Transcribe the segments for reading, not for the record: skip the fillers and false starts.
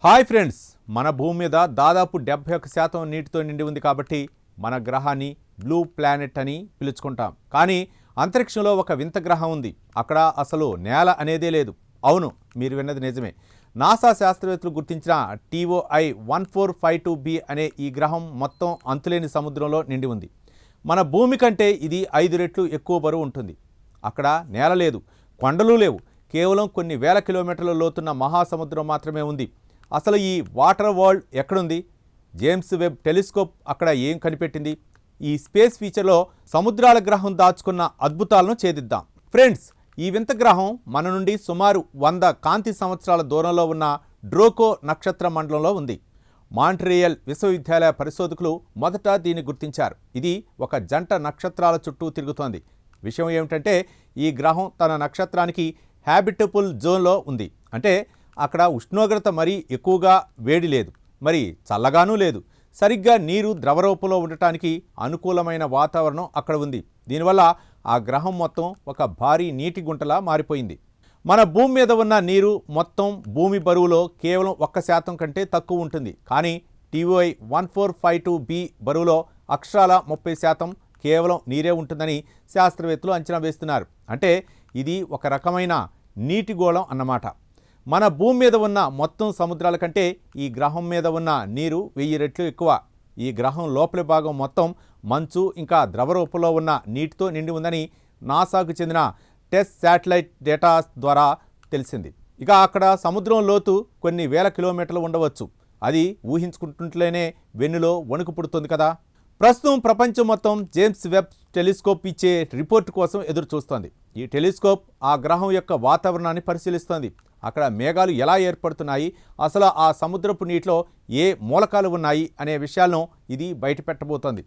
Hi friends, మన భూమి మీద దాదాపు 71% నీటితో నిండి ఉంది కాబట్టి మన గ్రహాన్ని బ్లూ ప్లానెట్ అని పిలుచుకుంటాం. కానీ అంతరిక్షంలో ఒక వింత గ్రహం ఉంది. అక్కడ అసలు నేల అనేదే లేదు. అవును, మీరు విన్నది నిజమే. నాసా శాస్త్రవేత్తలు గుర్తించిన TOI 1452b అనే ఈ గ్రహం మొత్తం అంతులేని సముద్రంలో నిండి ఉంది. మన భూమి కంటే ఇది 5 రెట్లు ఎక్కువ బరువు ఉంటుంది. అక్కడ నేల లేదు, కొండలు లేవు, కేవలం కొన్ని వేల కిలోమీటర్ల లోతున్న మహాసముద్రం మాత్రమే ఉంది. అసలు ఈ వాటర్ వరల్డ్ ఎక్కడుంది? జేమ్స్ వెబ్ టెలిస్కోప్ అక్కడ ఏం కనిపెట్టింది? ఈ స్పేస్ ఫీచర్లో సముద్రాల గ్రహం దాచుకున్న అద్భుతాలను ఛేదిద్దాం. ఫ్రెండ్స్, ఈ వింత గ్రహం మన నుండి సుమారు 100 కాంతి సంవత్సరాల దూరంలో ఉన్న డ్రోకో నక్షత్ర మండలంలో ఉంది. మాంట్రియల్ విశ్వవిద్యాలయ పరిశోధకులు మొదట దీన్ని గుర్తించారు. ఇది ఒక జంట నక్షత్రాల చుట్టూ తిరుగుతోంది. విషయం ఏమిటంటే, ఈ గ్రహం తన నక్షత్రానికి హ్యాబిటబుల్ జోన్లో ఉంది. అంటే అక్కడ ఉష్ణోగ్రత మరీ ఎక్కువగా వేడి లేదు, మరి చల్లగానూ లేదు. సరిగ్గా నీరు ద్రవరూపంలో ఉండటానికి అనుకూలమైన వాతావరణం అక్కడ ఉంది. దీనివల్ల ఆ గ్రహం మొత్తం ఒక భారీ నీటి గుంటలా మారిపోయింది. మన భూమి మీద ఉన్న నీరు మొత్తం భూమి బరువులో కేవలం 1% కంటే తక్కువ ఉంటుంది. కానీ TOI 1452b బరువులో అక్షరాల 30% కేవలం నీరే ఉంటుందని శాస్త్రవేత్తలు అంచనా వేస్తున్నారు. అంటే ఇది ఒక రకమైన నీటి గోళం అన్నమాట. మన భూమి మీద ఉన్న మొత్తం సముద్రాల కంటే ఈ గ్రహం మీద ఉన్న నీరు 1000 రెట్లు ఎక్కువ. ఈ గ్రహం లోపలి భాగం మొత్తం మంచు ఇంకా ద్రవ రూపంలో ఉన్న నీటితో నిండి ఉందని నాసాకు చెందిన టెస్ట్ శాటిలైట్ డేటా ద్వారా తెలిసింది. ఇక అక్కడ సముద్రం లోతు కొన్ని వేల కిలోమీటర్లు ఉండవచ్చు. అది ఊహించుకుంటుంటేనే వెన్నులో వణుకు పుడుతుంది కదా. ప్రస్తుతం ప్రపంచం మొత్తం జేమ్స్ వెబ్ టెలిస్కోప్ ఇచ్చే రిపోర్ట్ కోసం ఎదురు చూస్తోంది. ఈ టెలిస్కోప్ ఆ గ్రహం యొక్క వాతావరణాన్ని పరిశీలిస్తోంది. అక్కడ మేఘాలు ఎలా ఏర్పడుతున్నాయి, అసలు ఆ సముద్రపు నీటిలో ఏ మూలకాలు ఉన్నాయి అనే విషయాలను ఇది బయటపెట్టబోతోంది.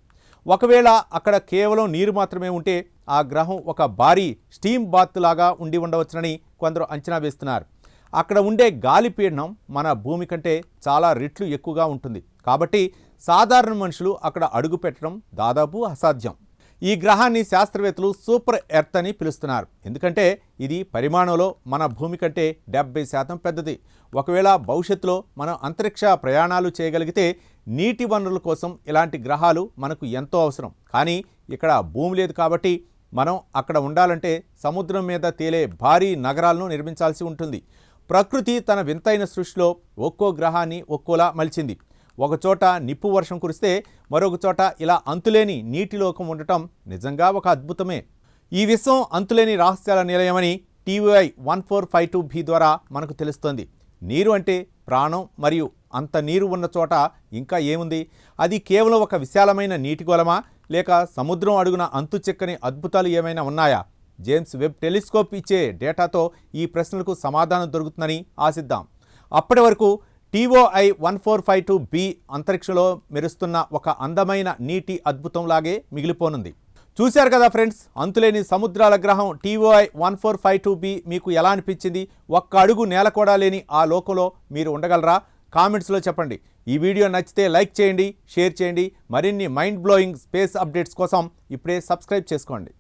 ఒకవేళ అక్కడ కేవలం నీరు మాత్రమే ఉంటే ఆ గ్రహం ఒక భారీ స్టీమ్ బాత్ లాగా ఉండి ఉండవచ్చునని కొందరు అంచనా వేస్తున్నారు. అక్కడ ఉండే గాలి పీడనం మన భూమి కంటే చాలా రెట్లు ఎక్కువగా ఉంటుంది. కాబట్టి సాధారణ మనుషులు అక్కడ అడుగు పెట్టడం దాదాపు అసాధ్యం. ఈ గ్రహాన్ని శాస్త్రవేత్తలు సూపర్ ఎర్త్ అని పిలుస్తున్నారు. ఎందుకంటే ఇది పరిమాణంలో మన భూమి కంటే 70% పెద్దది. ఒకవేళ భవిష్యత్తులో మనం అంతరిక్ష ప్రయాణాలు చేయగలిగితే నీటి వనరుల కోసం ఇలాంటి గ్రహాలు మనకు ఎంతో అవసరం. కానీ ఇక్కడ భూమి లేదు కాబట్టి మనం అక్కడ ఉండాలంటే సముద్రం మీద తేలే భారీ నగరాలను నిర్మించాల్సి ఉంటుంది. ప్రకృతి తన వింతైన సృష్టిలో ఒక్కో గ్రహాన్ని ఒక్కోలా మలిచింది. ఒకచోట నిప్పు వర్షం కురిస్తే మరొక చోట ఇలా అంతులేని నీటిలోకం ఉండటం నిజంగా ఒక అద్భుతమే. ఈ విశ్వం అంతులేని రహస్యాల నిలయమని TOI 1452b ద్వారా మనకు తెలుస్తోంది. నీరు అంటే ప్రాణం, మరియు అంత నీరు ఉన్న చోట ఇంకా ఏముంది? అది కేవలం ఒక విశాలమైన నీటి గోళమా, లేక సముద్రం అడుగున అంతు చెక్కని అద్భుతాలు ఏమైనా ఉన్నాయా? జేమ్స్ వెబ్ టెలిస్కోప్ ఇచ్చే డేటాతో ఈ ప్రశ్నలకు సమాధానం దొరుకుతుందని ఆశిద్దాం. అప్పటి వరకు TOI 1452b అంతరిక్షంలో మెరుస్తున్న ఒక అందమైన నీటి అద్భుతంలాగే మిగిలిపోనుంది. చూశారు కదా ఫ్రెండ్స్, అంతులేని సముద్రాల గ్రహం TOI 1452b మీకు ఎలా అనిపించింది? ఒక్క అడుగు నేల కూడా లేని ఆ లోకంలో మీరు ఉండగలరా? కామెంట్స్లో చెప్పండి. ఈ వీడియో నచ్చితే లైక్ చేయండి, షేర్ చేయండి. మరిన్ని మైండ్ బ్లోయింగ్ స్పేస్ అప్డేట్స్ కోసం ఇప్పుడే సబ్స్క్రైబ్ చేసుకోండి.